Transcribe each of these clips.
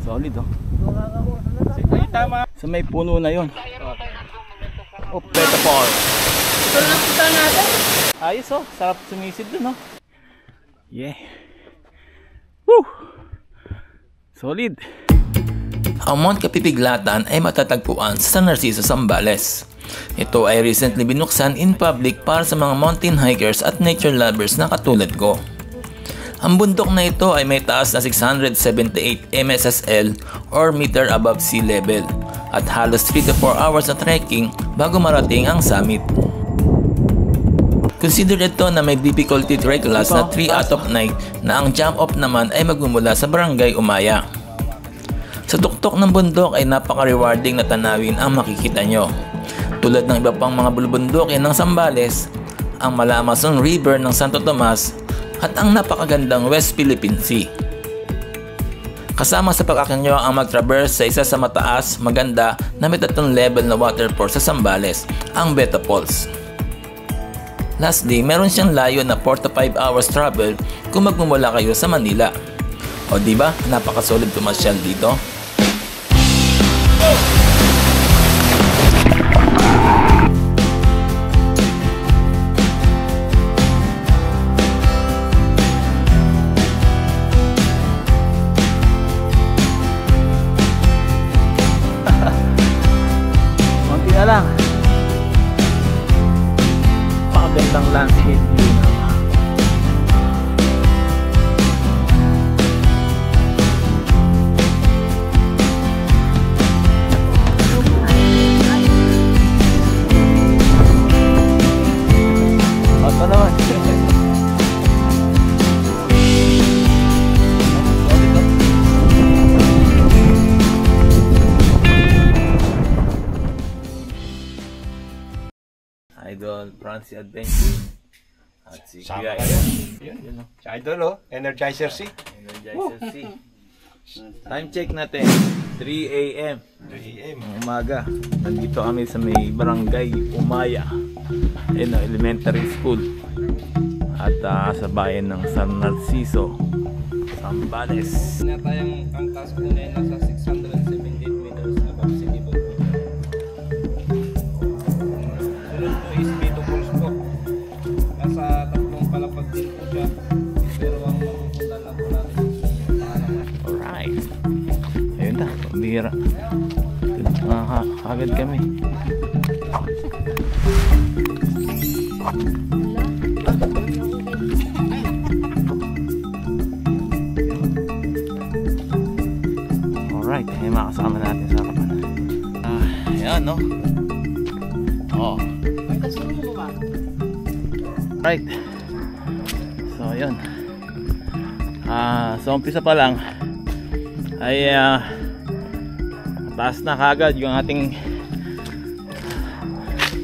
Solid oh. Sa may puno na yon. Oh, Beta Falls. Ito lang punta natin. Ayos oh, sarap sumisid dun oh. Yeah. Woo! Solid. Ang Mount Kapipiglatan ay matatagpuan sa San Narciso, Zambales. Ito ay recently binuksan in public para sa mga mountain hikers at nature lovers na katulad ko. Ang bundok na ito ay may taas na 678 MSSL or meter above sea level at halos 3 to 4 hours na trekking bago marating ang summit. Consider ito na may difficulty trek class na 3 out of 9 na ang jump off naman ay magmumula sa Barangay Umaya. Sa tuktok ng bundok ay napaka-rewarding na tanawin ang makikita nyo. Tulad ng iba pang mga bulubundukin ng Zambales, ang Malamason River ng Santo Tomas at ang napakagandang West Philippine Sea. Kasama sa pag-akyat nyo ang mag-traverse sa isa sa mataas, maganda na may 3 level na waterfall sa Zambales, ang Beta Falls. Lastly, meron siyang layo na 4 to 5 hours travel kung magmumula kayo sa Manila. O diba, napakasolid pumasyal dito? Konti na lang. Pakagandang landscape view. Idol Francie Adventure at si Kuya yun. Si Idol oh, Energizer C. Energizer C. Time check natin 3 AM 3 AM ng umaga. Nandito kami sa may Barangay Umaya, elementary school at sa bayan ng San Narciso, Zambales. Na tayong ang task po na nasa 678 meters above sea level. Sunod po is Beta Falls po. Nasa 3 palapag din po siya. Pero ang mapupunta lang po natin. Alright. Ayun na, pambihira. Agad kami. Alright, may mga kasama natin sa harapan. Ayan no. Oh. Right. So yun. So umpisa pa lang ay taas na kagad yung ating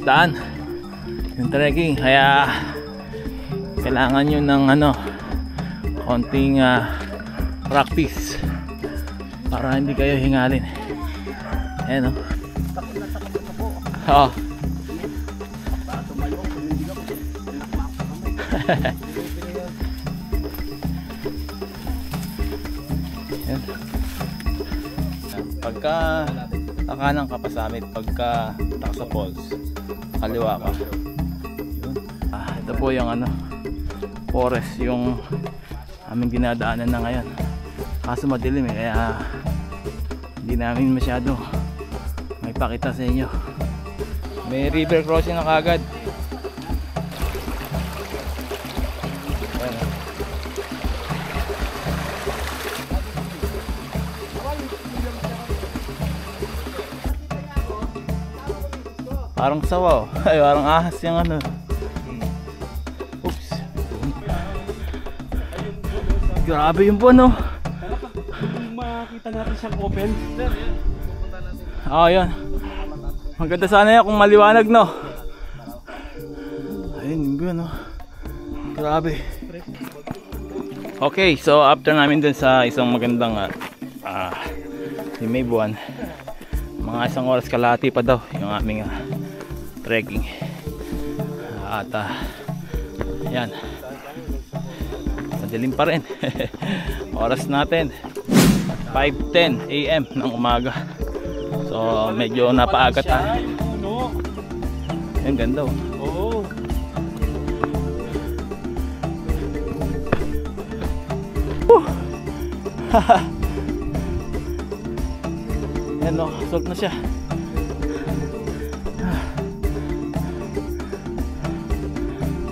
daan, yung trekking, kaya kailangan nyo ng konting practice para hindi kayo hingalin. Ayan o. Oh. Ayan. Pagka kanan ka pa sa amin, pagka tak sa falls, kaliwa ka. Yun. Ito po yung forest yung aming dinadaanan na ngayon. Kaso madilim kaya hindi namin masyado may pakita sa inyo. May river crossing na kagad. Parang sawa oh. Ay, parang ahas yung Oops. Grabe yung puno. Kung makita natin siyang open. Yun. Maganda sana yan kung maliwanag no. Ayun yun no. Grabe. Okay, so after namin dun sa isang magandang may buwan, mga 1 oras kalahati pa daw yung aming trekking. At yan, madilim pa rin. Oras natin 5:10 AM ng umaga. So medyo napaaga tayo. Yung puno. Ang ganda oh. Oo. Yan o, solve na siya.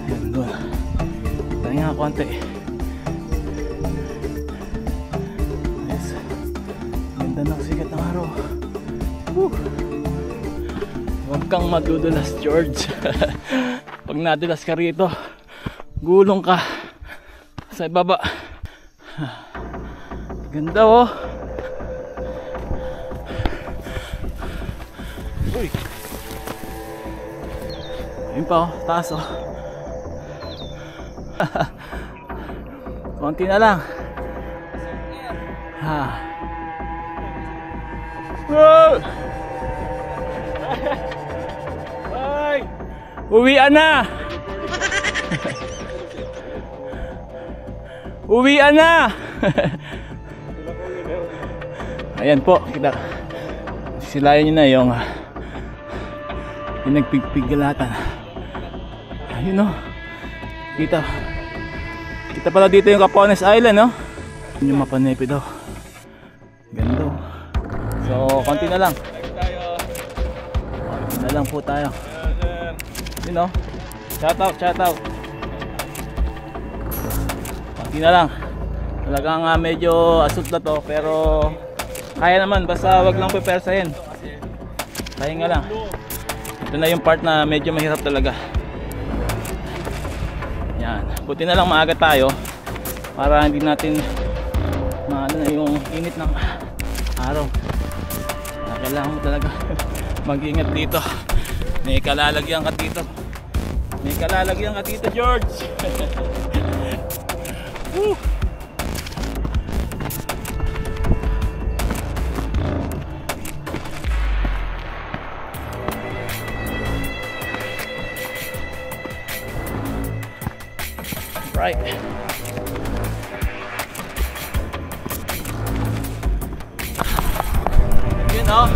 Yan doon. Tayo nga konti. Ayos. Ganda ng sikat ng araw. Huwag kang madudulas, George. Pag nadulas ka rito, gulong ka sa ibaba. Ganda oh. Uy. Ayun pa oh, taas oh. Konti na lang. Ha. Wow. Ay. Uwian na. Uwian na. Ayan po, kita. Silayan nyo na yung nagpigpigilatan. Ayun o. Kita. Kita pala dito yung Capones Island, no? Yun yung Mapanepe daw. Ganda. So, konti na lang. Konti na lang po tayo. Yun o. Shout out, shout out. Konti na lang. Talagang medyo asult na to, pero kaya naman, basta wag lang pepersahin. Pahinga lang. Ito na yung part na medyo mahirap talaga. Yan. Buti na lang maaga tayo para hindi natin maano na yung init ng araw. Kailangan mo talaga mag-ingat dito. May kalalagyan ka dito. May kalalagyan ka dito, George. Woo! Right. You know.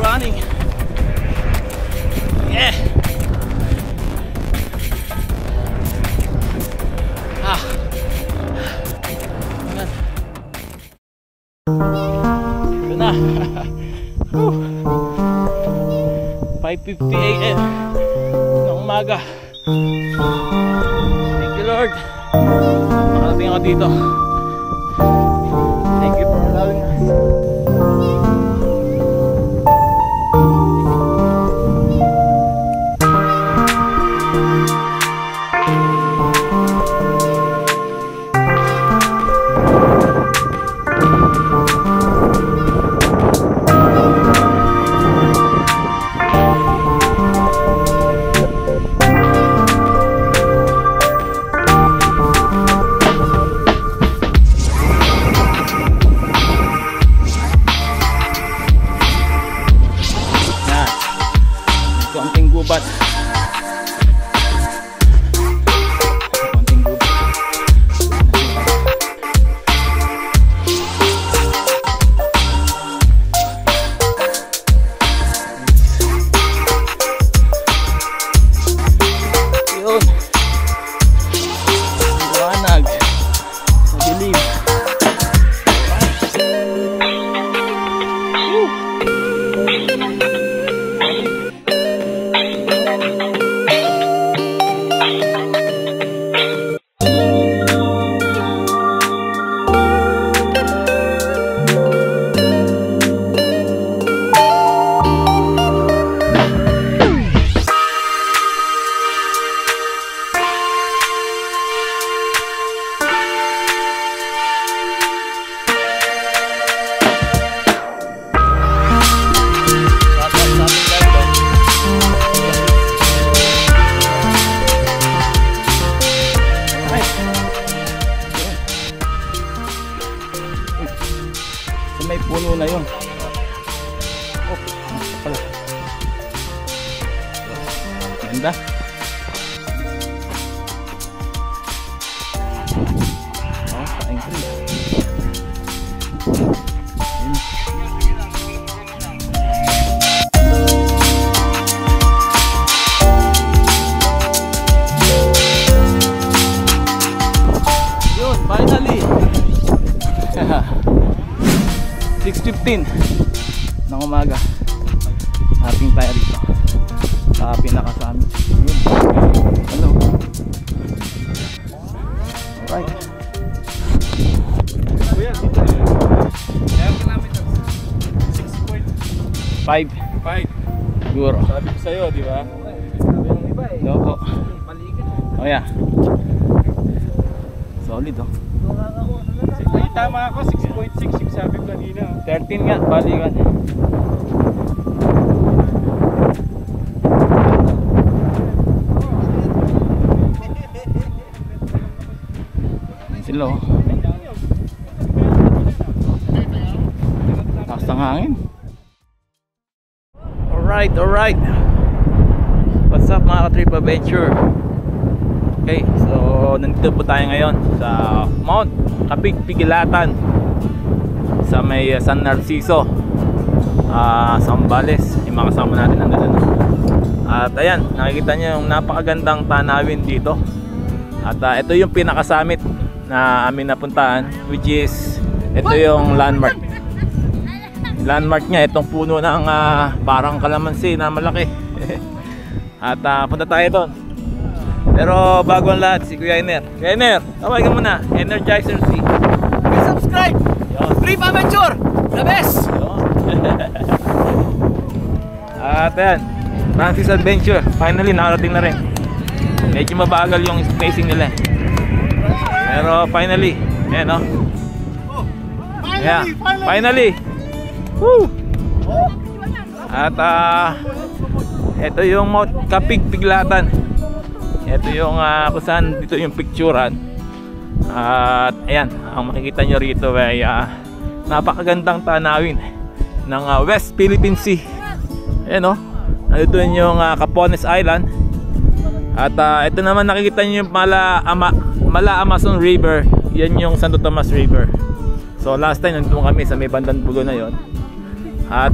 Running. Yeah. Ah. Ito na. 5:50 AM ng umaga. Thank you, Lord. Makarating ako dito. Thank you for allowing us. Gubat. Konting gubat. Yun. Liwanag. Madilim. Ganda. Oh, pa-increase. Yun, finally. 6:15 ng umaga. Happing tayo dito sa pinaka-summit. Hello. Alright. Kuya, dito. Kaya ko namin 6.5. 5 siguro. Sabi ko sa'yo, di ba? Sabi ng iba eh. Loko. Paligid. Oh yeah. Solid oh. Ay, tama ako, 6.6 yung sabi ko kanina. 13 nga, balikan. Sila oh. Taas ng hangin. Alright, alright. What's up mga ka-Trip Adventure? Okay, so nandito po tayo ngayon sa Mount Kapig-Pigilatan sa may San Narciso, Zambales. Yung mga kasama natin nandun. At ayan, nakikita nyo yung napakagandang tanawin dito. At ito yung pinakasummit na amin napuntahan, which is ito yung landmark. Landmark niya, itong puno ng parang kalamansi na malaki. At punta tayo doon. Pero bago ang lahat, si Kuya Ener. Kuya Ener, tawag ka muna. Energizer C. Subscribe! Trip Adventure! The best! At ayan, Francis Adventure. Finally, nakarating na rin. Medyo mabagal yung spacing nila. Pero finally, ayan o. Yeah, finally! Woo! At ito yung Mount Kapig-Piglatan. Ito yung kung saan dito yung picturean. At ayan, ang makikita nyo rito ay napakagandang tanawin ng West Philippine Sea. Ayan o, nandito yung Capones Island. At ito naman nakikita nyo yung Mala Amazon River. Yan yung Santo Tomas River. So last time nandito kami sa may bandang dulo na yon. At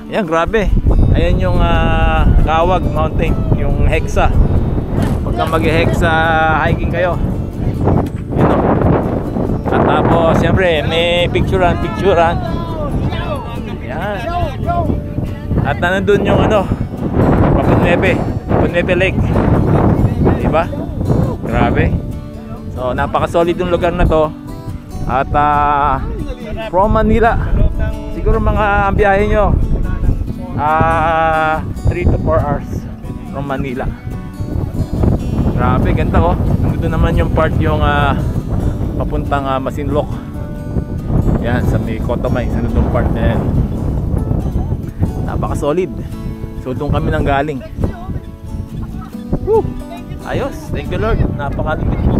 yan, grabe. Ayan yung Kawag Mountain, yung Hexa. Pagka mag-Hexa hiking kayo, yun o. At tapos siyempre may picturean. Yan. At nandun yung Papunebe Lake. Diba? Grabe. So napaka-solid yung lugar na to. At from Manila, siguro mga ang biyahe nyo 3 to 4 hours from Manila. Grabe, ganda oh. Nandito naman yung part yung papuntang Masinloc. Yan, sa may Cotamay, sa nandun part na yan. Napaka-solid. So doon kami nang galing. Woo! Ayos, thank you Lord. Napakalimit mo.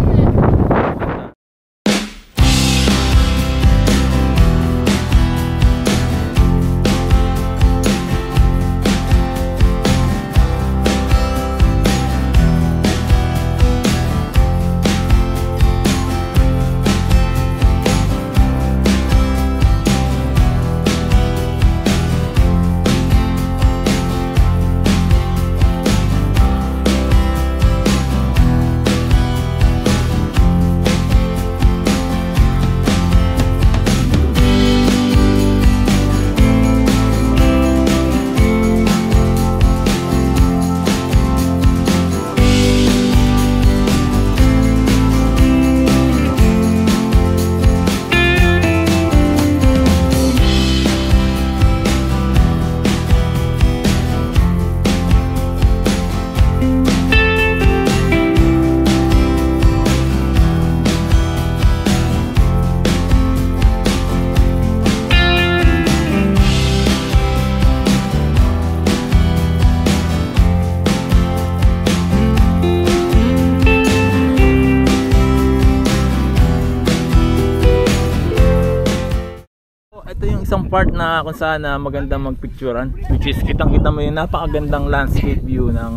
Isang part na kung saan magandang magpicturean, which is kitang kita mo yung napakagandang landscape view ng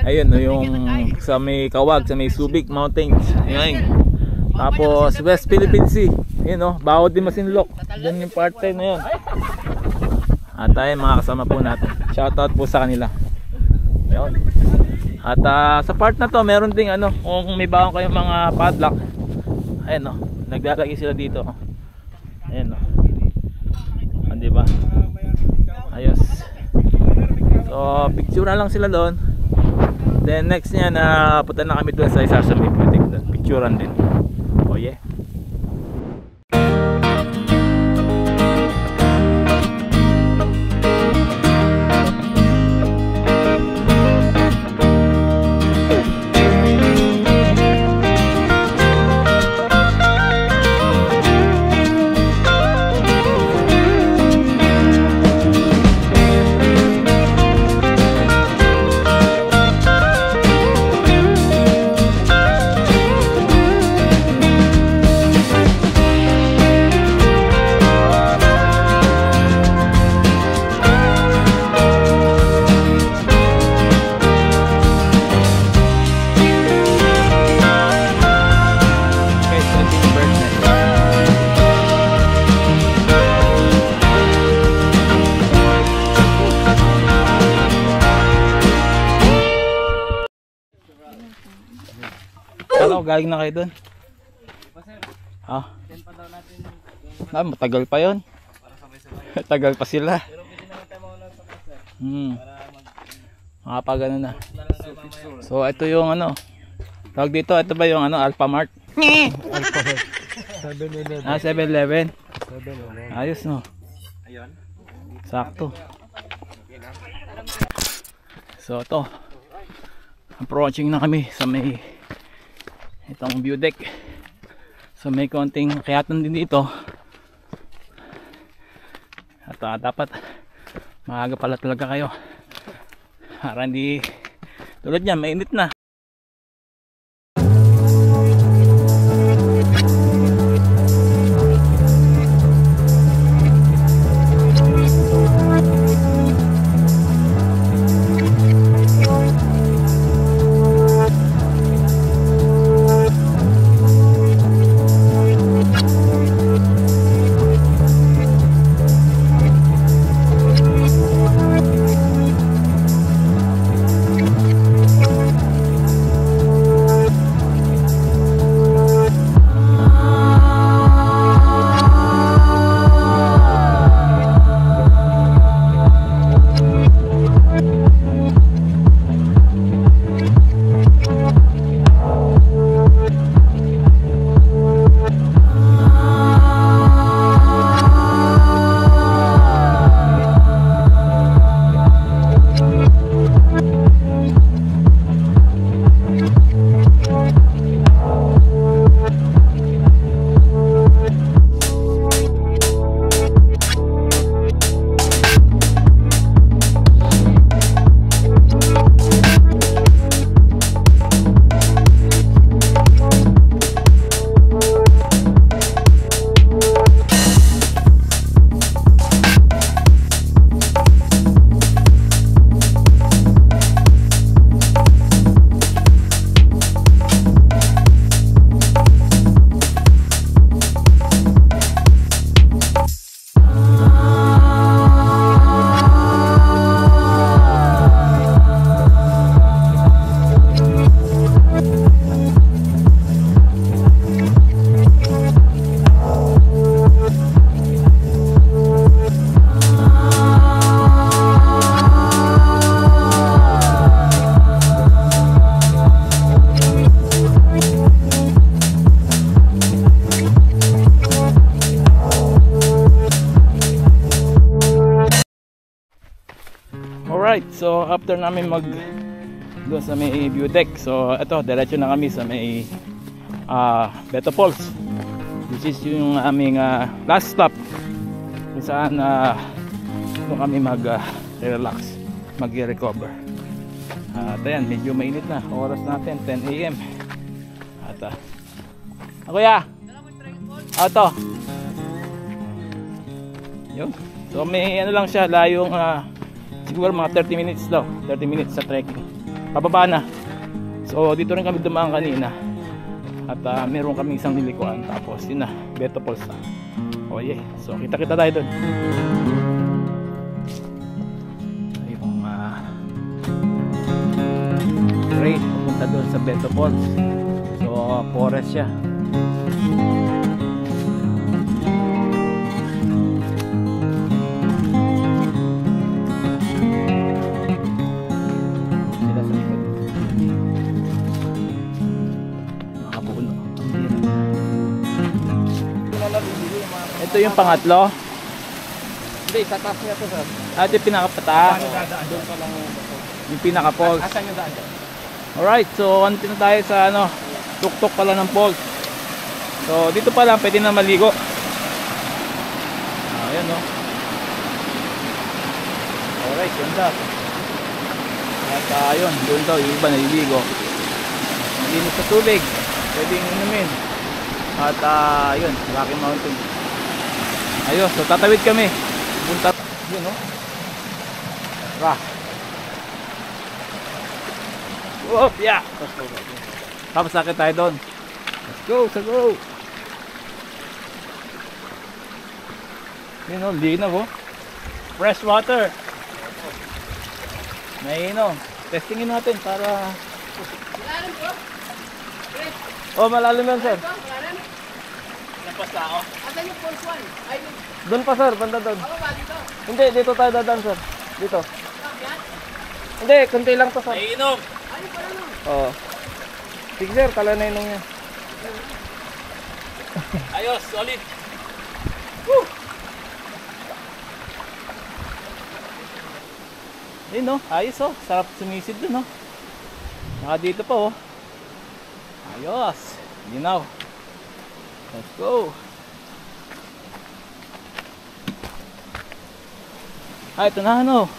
Ayun, yung sa may Kawag, sa may Subic Mountains. Ayun. Tapos West Philippine Sea. Ayun oh, Bawod di Masinloc. Doon yung part-time na yun. At ayun, mga kasama po natin. Shoutout po sa kanila. Ayun. At sa part na to, meron ding ano, kung may baon kayong mga padlock. Ayun oh, naglalagay sila dito. Ayun oh. Diba? Ayos. So, picture na lang sila doon. Then next niya na punta na kami doon sa isa sa may pwedeng picturean din. Oh yeah. Ano, galing na kayo doon? Ah. Matagal pa yon. Tagal pa sila. Makapagano na. So ito yung ano. Tawag dito, ito ba yung ano, Alpha Mart? Alpha Mart. 7-Eleven. 7-Eleven. Ayos no. Sakto. So ito. Approaching na kami sa may itong view deck. So may konting kayatan din dito. At dapat maaga pala talaga kayo para hindi tulad niyan mainit na. Alright, so after namin mag doon sa may view deck, so ito, diretso na kami sa may Beto Falls. This is yung aming last stop kung saan doon kami mag-relax, mag-recover. At ayan, medyo mainit na. Oras natin 10 AM. At kuya, ito yun. So may ano lang siya, layong siguro mga 30 minutes daw, 30 minutes sa trekking. pababa na. So dito rin kami dumaan kanina. At meron kami isang nilikuan. Tapos yun na, Beto Falls na. Oh yeah. So kita-kita tayo doon. Yung train pupunta doon sa Beto Falls. So forest siya. Ito yung pangatlo. Hindi, sa taas niya to, sir. Ito yung pinakapataas. Doon pa lang. Yung pinaka-falls. Asan yung daan? Alright, so andito na tayo sa tuktok pala ng falls. So dito pa lang pwede na maligo. Ayan no. Alright, ganda. At ayun, doon daw yung iba naliligo. Malinis sa tubig. Pwedeng inumin. At yun, Rocky Mountain. Ayun, so tatawid kami. Punta yun no. Rock. Whoop, yeah. Tapos sakit tayo doon. Let's go, let's go. Yun o, linaw o. Fresh water. Nainom. Testingin natin para... Malalim bro? Oh, malalim yan sir. Malalim? Lapas na ako. Asan yung falls 1? Ay, Doon pa sir, banda doon. baba dito. Hindi, dito tayo dadaan sir. Dito. Yan? Hindi, kunti lang to sir. Nainom. Ay, pala no. Oo. Sige sir, kala na inong yan. Ayos, solid. Woo! Yun no, ayos oh. Sarap sumisid dun oh. Naka dito pa oh. Ayos. Linaw. Let's go. Ito na ano.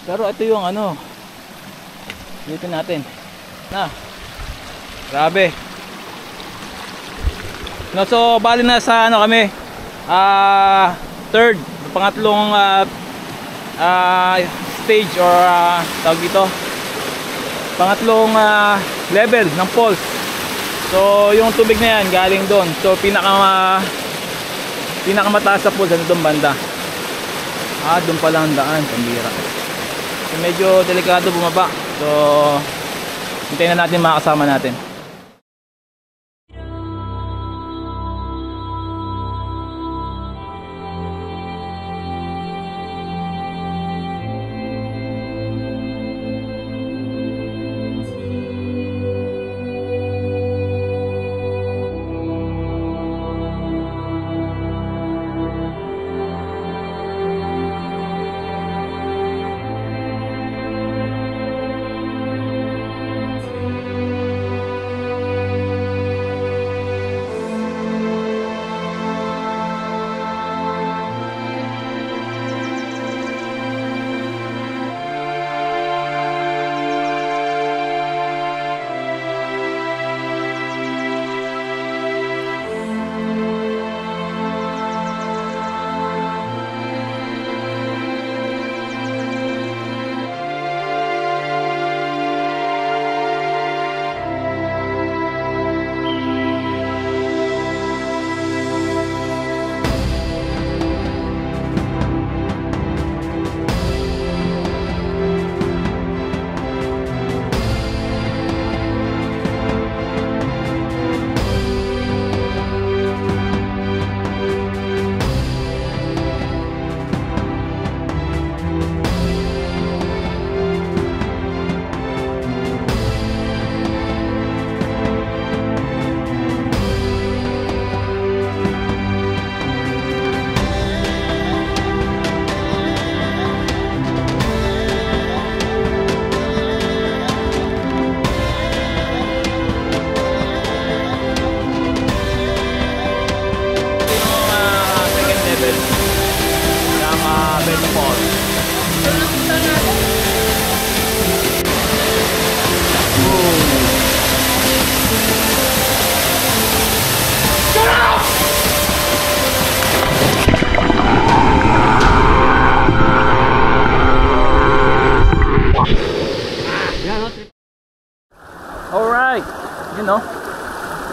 Pero ito yung dito natin. Na. Grabe. No, so bali na sa kami. Third, pangatlong stage or tawag dito. Pangatlong level ng falls. So yung tubig na yan galing doon. So pinakamataas sa falls doon banda. Doon pa lang ang daan, pambira. So medyo delikado bumaba. So hintayin na natin mga kasama natin.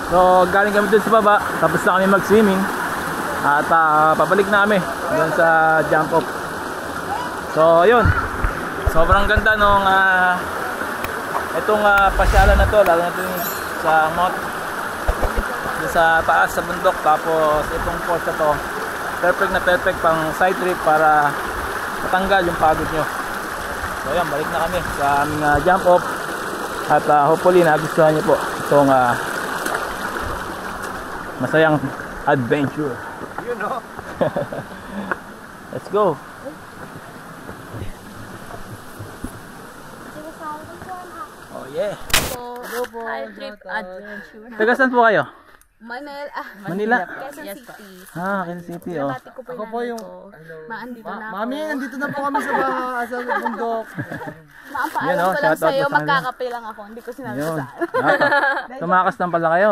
So galing kami dun sa baba, tapos na kami mag-swimming. At pabalik na kami dun sa jump off. So yun, sobrang ganda nung itong pasyalan na to, lalo na ito sa sa taas sa bundok. Tapos itong falls na to, perfect pang side trip para matanggal yung pagod nyo. So yan, balik na kami sa aming jump off. At hopefully nagustuhan nyo po itong masayang adventure. You know. Let's go. Oh yeah. High trip adventure. Taga saan po kayo? Manila. Manila? Quezon City. Quezon City, oh. Nabati ko po yung nanay ko. Maandito na ako. Mami, nandito na po kami sa bundok. Maampaalam Yan, oh, ko lang shoutout sa'yo, po sa kanila. magkakape lang ako. Hindi ko sinabi Yun. saan. Tumakas lang pala kayo.